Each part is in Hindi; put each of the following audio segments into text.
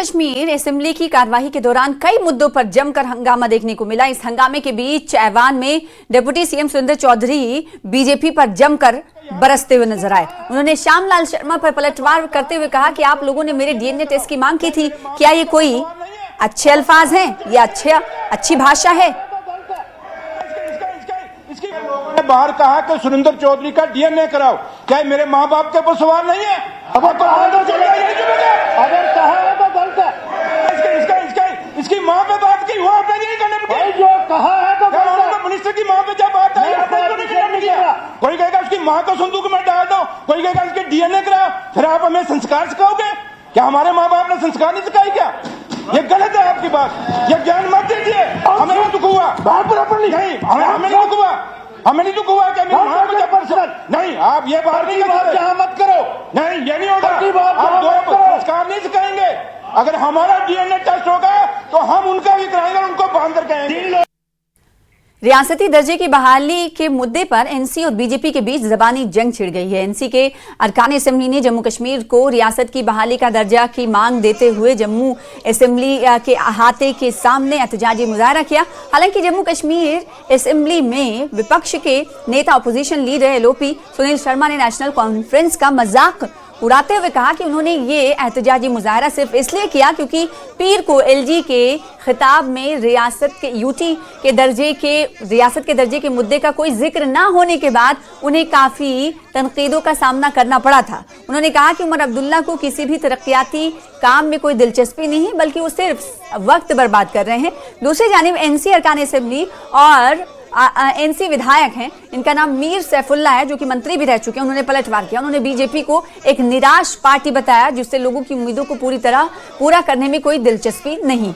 कश्मीर असेंबली की कार्यवाही के दौरान कई मुद्दों पर जमकर हंगामा देखने को मिला। इस हंगामे के बीच ऐवान में deputy CM Surendra Chaudhary BJP पर जमकर बरसते हुए नजर आए। उन्होंने श्यामलाल शर्मा पर पलटवार करते हुए कहा कि आप लोगों ने मेरे डीएनए टेस्ट की मांग की थी, क्या ये कोई अच्छे अल्फाज हैं या अच्छी भाषा है? बाहर कहा कि सुरेंद्र चौधरी का डीएनए कराओ, क्या मेरे माँ बाप के ऊपर सवाल नहीं है? अगर कहा है तो गलत है। इसकी माँ पे बात की, वो आपने नहीं करने पड़ी। जो कहा है तो गलत है। मिनिस्टर की माँ पे जब बात आई, आपने क्यों नहीं करने दिया? कोई कहेगा उसकी माँ को संदूक में डाल दो, कोई कहेगा उसके डीएनए कराओ, फिर आप हमें संस्कार सिखाओगे? क्या हमारे माँ बाप ने संस्कार नहीं सिखाई क्या? ये गलत है आपकी बात, ये ज्ञान मत दीजिए। हमें नहीं दुख हुआ, नहीं हमें नहीं दुख हुआ, हमें नहीं दुख हुआ क्या मेरी मां को जब नहीं, आप ये बात नहीं यहाँ मत करो, नहीं ये नहीं होगा। आप दो संस्कार नहीं सिखाएंगे। अगर हमारा डीएनए टेस्ट होगा तो हम उनका भी कराएंगे और उनको बांध कर कहेंगे। रियासती दर्जे की बहाली के मुद्दे पर एनसी और बीजेपी के बीच जबानी जंग छिड़ गई है। एनसी के अरकान असेंबली ने जम्मू कश्मीर को रियासत की बहाली का दर्जा की मांग देते हुए जम्मू असेंबली के अहाते के सामने एहतजाजी मुजाहरा किया। हालांकि जम्मू कश्मीर असेंबली में विपक्ष के नेता opposition leader LOP Sunil Sharma ने नेशनल कॉन्फ्रेंस का मजाक उड़ाते हुए कहा कि उन्होंने ये एहतजाजी मुजाहरा सिर्फ इसलिए किया क्योंकि पीर को एलजी के खिताब में रियासत के दर्जे के मुद्दे का कोई जिक्र ना होने के बाद उन्हें काफ़ी तनकीदों का सामना करना पड़ा था। उन्होंने कहा कि उमर अब्दुल्ला को किसी भी तरक्याती काम में कोई दिलचस्पी नहीं है, बल्कि वो सिर्फ वक्त बर्बाद कर रहे हैं। दूसरी जानिब एनसी अरकान असेंबली और एनसी विधायक हैं, इनका नाम मीर सैफुल्ला है, जो कि मंत्री भी रह चुके हैं। उन्होंने पलटवार किया। उन्होंने बीजेपी को एक निराश पार्टी बताया जिससे लोगों की उम्मीदों को पूरी तरह पूरा करने में कोई दिलचस्पी नहीं।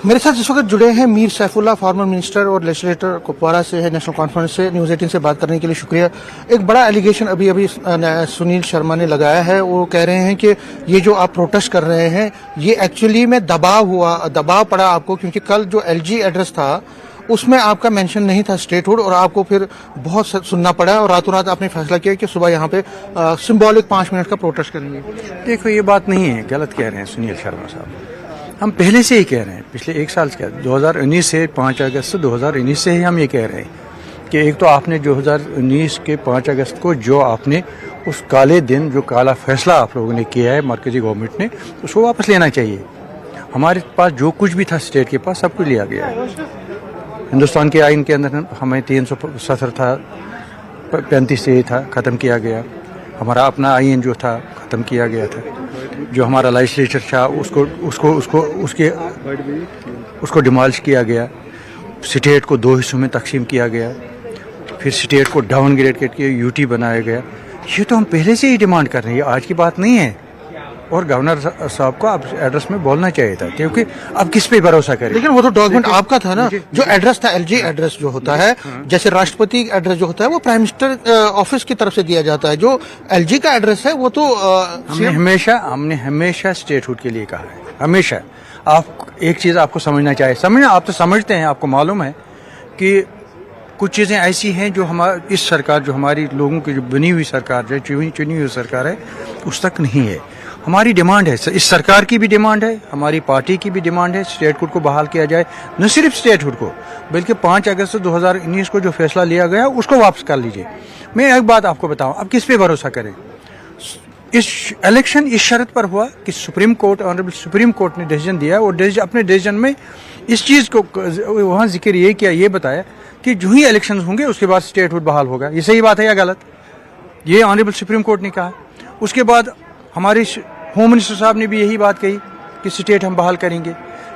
मेरे साथ इस वक्त जुड़े हैं मीर सैफुल्ला, फॉर्मर मिनिस्टर और लेजिस्लेटर कुपवारा से है, नेशनल कॉन्फ्रेंस से। न्यूज़ 18 से बात करने के लिए शुक्रिया। एक बड़ा एलिगेशन अभी सुनील शर्मा ने लगाया है। वो कह रहे हैं कि ये जो आप प्रोटेस्ट कर रहे हैं ये एक्चुअली में दबाव पड़ा आपको, क्योंकि कल जो एलजी एड्रेस था उसमें आपका मेंशन नहीं था स्टेटहुड, और आपको फिर बहुत सुनना पड़ा और रातों रात आपने फैसला किया कि सुबह यहाँ पे सिंबॉलिक 5 मिनट का प्रोटेस्ट करेंगे। देखो ये बात नहीं है, गलत कह रहे हैं सुनील शर्मा साहब। हम पहले से ही कह रहे हैं, पिछले 1 साल से 2019 से 5 अगस्त 2019 से ही हम ये कह रहे हैं कि एक तो आपने 2019 के 5 अगस्त को जो आपने उस काले दिन जो काला फैसला आप लोगों ने किया है मरकजी गवर्नमेंट ने, उसको वापस लेना चाहिए। हमारे पास जो कुछ भी था स्टेट के पास सब कुछ लिया गया है। हिंदुस्तान के आइन के अंदर हमें 370 था, 35 से था, ख़त्म किया गया। हमारा अपना आइन जो था ख़त्म किया गया था। जो हमारा लेजिस्लेचर था उसको डिमॉलिश किया गया। स्टेट को 2 हिस्सों में तकसीम किया गया, फिर स्टेट को डाउनग्रेड करके यूटी बनाया गया। ये तो हम पहले से ही डिमांड कर रहे हैं, आज की बात नहीं है। और गवर्नर साहब को अब एड्रेस में बोलना चाहिए था, क्योंकि अब किस पे भरोसा करें। लेकिन वो तो डॉक्यूमेंट आपका था ना, जो एड्रेस था एलजी एड्रेस जो होता है, जैसे राष्ट्रपति एड्रेस जो होता है वो प्राइम मिनिस्टर ऑफिस की तरफ से दिया जाता है। जो एलजी का एड्रेस है वो तो हमने हमेशा स्टेटहुड के लिए कहा है, हमेशा। आप एक चीज आपको समझना चाहिए, आप तो समझते हैं, आपको मालूम है कि कुछ चीजें ऐसी हैं जो इस सरकार, जो हमारी लोगों की जो बनी हुई सरकार है, चुनी हुई सरकार है, उस तक नहीं है। हमारी डिमांड है, इस सरकार की भी डिमांड है, हमारी पार्टी की भी डिमांड है, स्टेटहुड को बहाल किया जाए। न सिर्फ स्टेटहुड को, बल्कि 5 अगस्त 2019 को जो फैसला लिया गया उसको वापस कर लीजिए। मैं एक बात आपको बताऊं, अब किस पे भरोसा करें? इस इलेक्शन इस शर्त पर हुआ कि supreme court, honourable supreme court ने डिसीजन दिया, और अपने डिसीजन में इस चीज को वहां जिक्र ये किया, ये बताया कि जो ही इलेक्शन होंगे उसके बाद स्टेटहुड बहाल होगा। ये सही बात है या गलत? ये ऑनरेबल सुप्रीम कोर्ट ने कहा। उसके बाद हमारे होम मिनिस्टर साहब ने भी यही बात कही कि स्टेट हम बहाल करेंगे।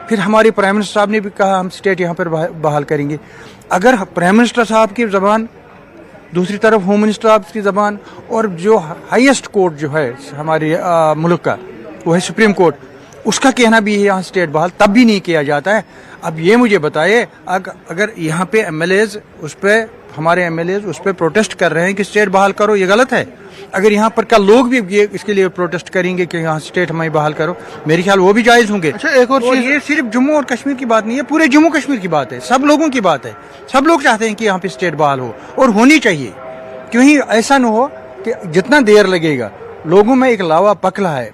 फिर हमारे प्राइम मिनिस्टर साहब ने भी कहा हम स्टेट यहाँ पर बहाल करेंगे। अगर प्राइम मिनिस्टर साहब की ज़बान, दूसरी तरफ होम मिनिस्टर साहब की ज़बान, और जो हाईएस्ट कोर्ट जो है हमारे मुल्क का वो है सुप्रीम कोर्ट, उसका कहना भी है यहाँ स्टेट बहाल, तब भी नहीं किया जाता है। अब ये मुझे बताइए, अगर यहाँ पे एमएलएज हमारे एमएलएज उस पर प्रोटेस्ट कर रहे हैं कि स्टेट बहाल करो, ये गलत है। अगर यहाँ पर कल लोग भी ये इसके लिए प्रोटेस्ट करेंगे कि यहाँ स्टेट हमें बहाल करो, मेरे ख्याल वो भी जायज होंगे। अच्छा, एक और चीज, ये सिर्फ जम्मू और कश्मीर की बात नहीं है, पूरे जम्मू कश्मीर की बात है, सब लोगों की बात है। सब लोग चाहते हैं कि यहाँ पे स्टेट बहाल हो, और होनी चाहिए। क्यों ही ऐसा न हो कि जितना देर लगेगा लोगों में एक लावा पक रहा है,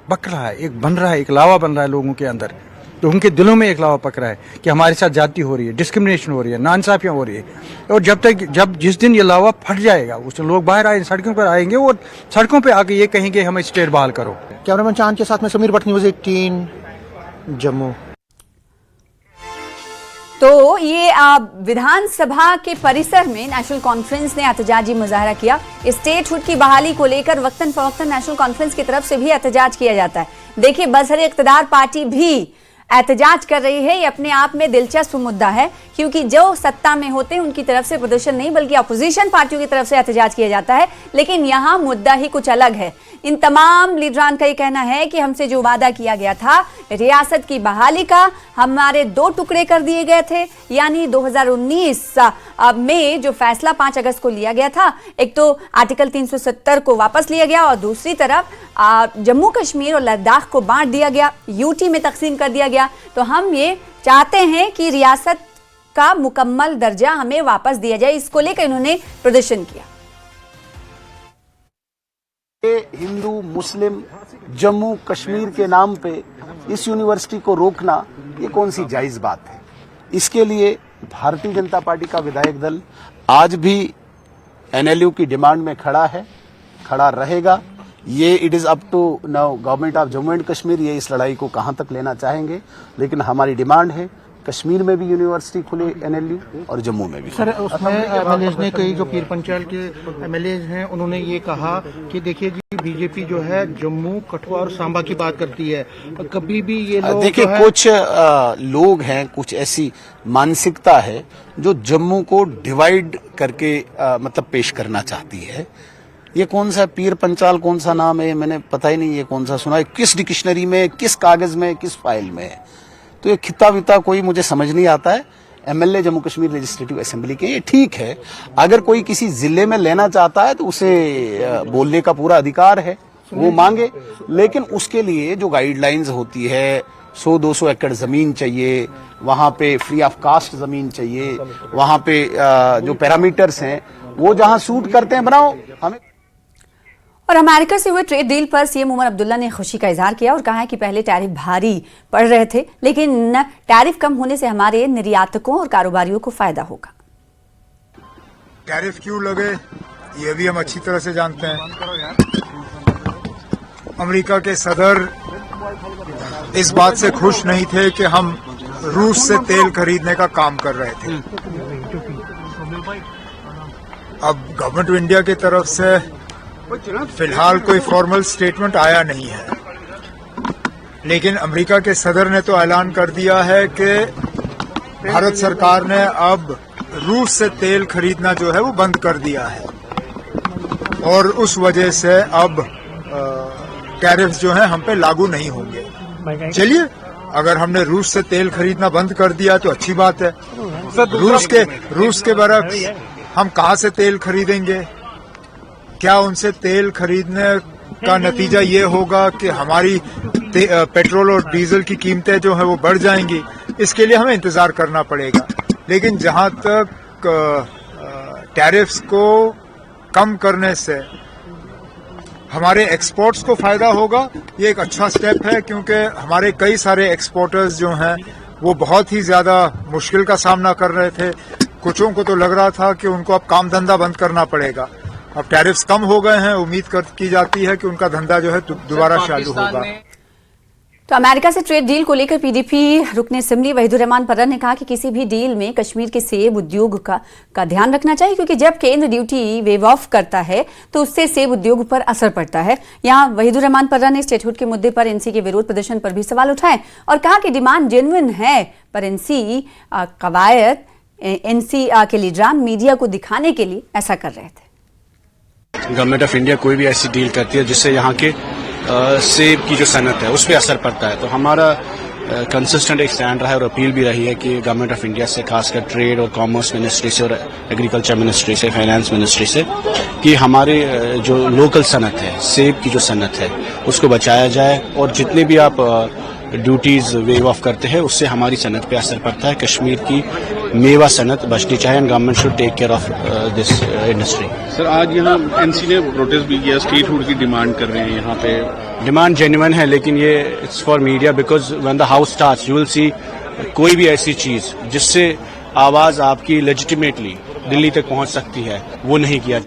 एक बन रहा है, एक लावा बन रहा है लोगों के अंदर। तो उनके दिलों में एक लावा पक रहा है कि हमारे साथ जाति हो रही है, डिस्क्रिमिनेशन हो रही है, नाइंसाफियां हो रही है। और जब जिस दिन ये लावा फट जाएगा उस दिन लोग बाहर सड़कों पर आएंगे और सड़कों पे आके ये कहेंगे हमें स्टेट बहाल करो। कैमरामैन चांद के साथ में समीर भट्ट, न्यूज़ 18 जम्मू। तो ये विधानसभा के परिसर में नेशनल कॉन्फ्रेंस ने एहतजाजी मुजाहरा किया। स्टेटहुड की बहाली को लेकर वक्तन फवक्तन नेशनल कॉन्फ्रेंस की तरफ से भी एहतजाज किया जाता है। देखिए, बरसरे इक़्तिदार पार्टी भी एहतजाज कर रही है। ये अपने आप में दिलचस्प मुद्दा है, क्योंकि जो सत्ता में होते हैं उनकी तरफ से प्रदर्शन नहीं बल्कि अपोजिशन पार्टियों की तरफ से एहतजाज किया जाता है। लेकिन यहाँ मुद्दा ही कुछ अलग है। इन तमाम लीडरान का ये कहना है कि हमसे जो वादा किया गया था रियासत की बहाली का, हमारे 2 टुकड़े कर दिए गए थे। यानी 2019 में जो फैसला 5 अगस्त को लिया गया था, एक तो आर्टिकल 370 को वापस लिया गया और दूसरी तरफ जम्मू कश्मीर और लद्दाख को बांट दिया गया, यूटी में तकसीम कर दिया गया। तो हम ये चाहते हैं कि रियासत का मुकम्मल दर्जा हमें वापस दिया जाए। इसको लेकर इन्होंने प्रदर्शन किया। हिंदू मुस्लिम जम्मू कश्मीर के नाम पे इस यूनिवर्सिटी को रोकना ये कौन सी जायज बात है। इसके लिए भारतीय जनता पार्टी का विधायक दल आज भी एनएलयू की डिमांड में खड़ा है, खड़ा रहेगा। ये it is up to now government of Jammu and Kashmir, ये इस लड़ाई को कहां तक लेना चाहेंगे। लेकिन हमारी डिमांड है कश्मीर में भी यूनिवर्सिटी खुले एनएलयू और जम्मू में भी। सर, उसमें एमएलएज ने, कई जो पीर पंचाल के एमएलएज हैं, उन्होंने ये कहा कि देखिए जी, बीजेपी जो है जम्मू, कठुआ और सांबा की बात करती है। कभी भी ये लोग देखिए, कुछ लोग हैं, कुछ ऐसी मानसिकता है जो जम्मू को डिवाइड करके मतलब पेश करना चाहती है। ये कौन सा पीर पंचाल, कौन सा नाम है, मैंने पता ही नहीं ये कौन सा सुना है, किस डिक्शनरी में, किस कागज में, किस फाइल में है। तो ये खिता विता कोई मुझे समझ नहीं आता है। MLA Jammu Kashmir legislative assembly के, ये ठीक है। अगर कोई किसी जिले में लेना चाहता है तो उसे बोलने का पूरा अधिकार है, वो मांगे। लेकिन उसके लिए जो गाइडलाइंस होती है, 100-200 एकड़ जमीन चाहिए, वहां पे फ्री ऑफ कास्ट जमीन चाहिए, वहां पे जो पैरामीटर्स हैं वो जहां सूट करते हैं बनाओ। हमें और अमेरिका से हुए ट्रेड डील पर सीएम उमर अब्दुल्ला ने खुशी का इजहार किया और कहा है कि पहले टैरिफ भारी पड़ रहे थे, लेकिन टैरिफ कम होने से हमारे निर्यातकों और कारोबारियों को फायदा होगा। टैरिफ क्यों लगे ये भी हम अच्छी तरह से जानते हैं। अमेरिका के सदर इस बात से खुश नहीं थे कि हम रूस से तेल खरीदने का काम कर रहे थे। अब गवर्नमेंट ऑफ इंडिया की तरफ से फिलहाल कोई फॉर्मल स्टेटमेंट आया नहीं है, लेकिन अमेरिका के सदर ने तो ऐलान कर दिया है कि भारत सरकार ने अब रूस से तेल खरीदना जो है वो बंद कर दिया है और उस वजह से अब टैरिफ जो है हम पे लागू नहीं होंगे। चलिए, अगर हमने रूस से तेल खरीदना बंद कर दिया तो अच्छी बात है। रूस के बरक्स हम कहाँ से तेल खरीदेंगे? क्या उनसे तेल खरीदने का नतीजा ये होगा कि हमारी पेट्रोल और डीजल की कीमतें जो है वो बढ़ जाएंगी? इसके लिए हमें इंतजार करना पड़ेगा। लेकिन जहां तक टैरिफ्स को कम करने से हमारे एक्सपोर्ट्स को फायदा होगा, ये एक अच्छा स्टेप है, क्योंकि हमारे कई सारे एक्सपोर्टर्स जो हैं वो बहुत ही ज्यादा मुश्किल का सामना कर रहे थे। कुछों को तो लग रहा था कि उनको अब काम धंधा बंद करना पड़ेगा। अब टैरिफ्स कम हो गए हैं, उम्मीद की जाती है कि उनका धंधा जो है दोबारा चालू होगा। तो अमेरिका से ट्रेड डील को लेकर पीडीपी रुकने असेंबली वहीदुर रहमान पर्रा ने कहा कि किसी भी डील में कश्मीर के सेब उद्योग का ध्यान रखना चाहिए, क्योंकि जब केंद्र ड्यूटी वेव ऑफ करता है तो उससे सेब उद्योग पर असर पड़ता है। यहाँ वहीदुर रहमान पर्रा ने स्टेटहुड के मुद्दे पर एनसी के विरोध प्रदर्शन पर भी सवाल उठाए और कहा कि डिमांड जेन्युइन है, पर एनसी कवायद एनसी के लीडरान मीडिया को दिखाने के लिए ऐसा कर रहे थे। गवर्नमेंट ऑफ इंडिया कोई भी ऐसी डील करती है जिससे यहाँ के सेब की जो सनत है उस पर असर पड़ता है, तो हमारा कंसिस्टेंट एक स्टैंड रहा है और अपील भी रही है कि गवर्नमेंट ऑफ इंडिया से, खासकर ट्रेड और कॉमर्स मिनिस्ट्री से और एग्रीकल्चर मिनिस्ट्री से, फाइनेंस मिनिस्ट्री से, कि हमारे जो लोकल सनत है, सेब की जो सनत है उसको बचाया जाए और जितने भी आप ड्यूटीज वेव ऑफ करते हैं, उससे हमारी सनत पे असर पड़ता है। कश्मीर की मेवा सनत बचनी चाहिए and government should take care of this industry. Sir आज यहाँ एनसी ने प्रोटेस्ट भी किया, स्ट्रीट फूड की डिमांड कर रहे हैं यहाँ पे। डिमांड जेन्युइन है, लेकिन ये it's for media, because when the house starts you will see कोई भी ऐसी चीज जिससे आवाज आपकी लेजिटिमेटली दिल्ली तक पहुंच सकती है, वो नहीं किया।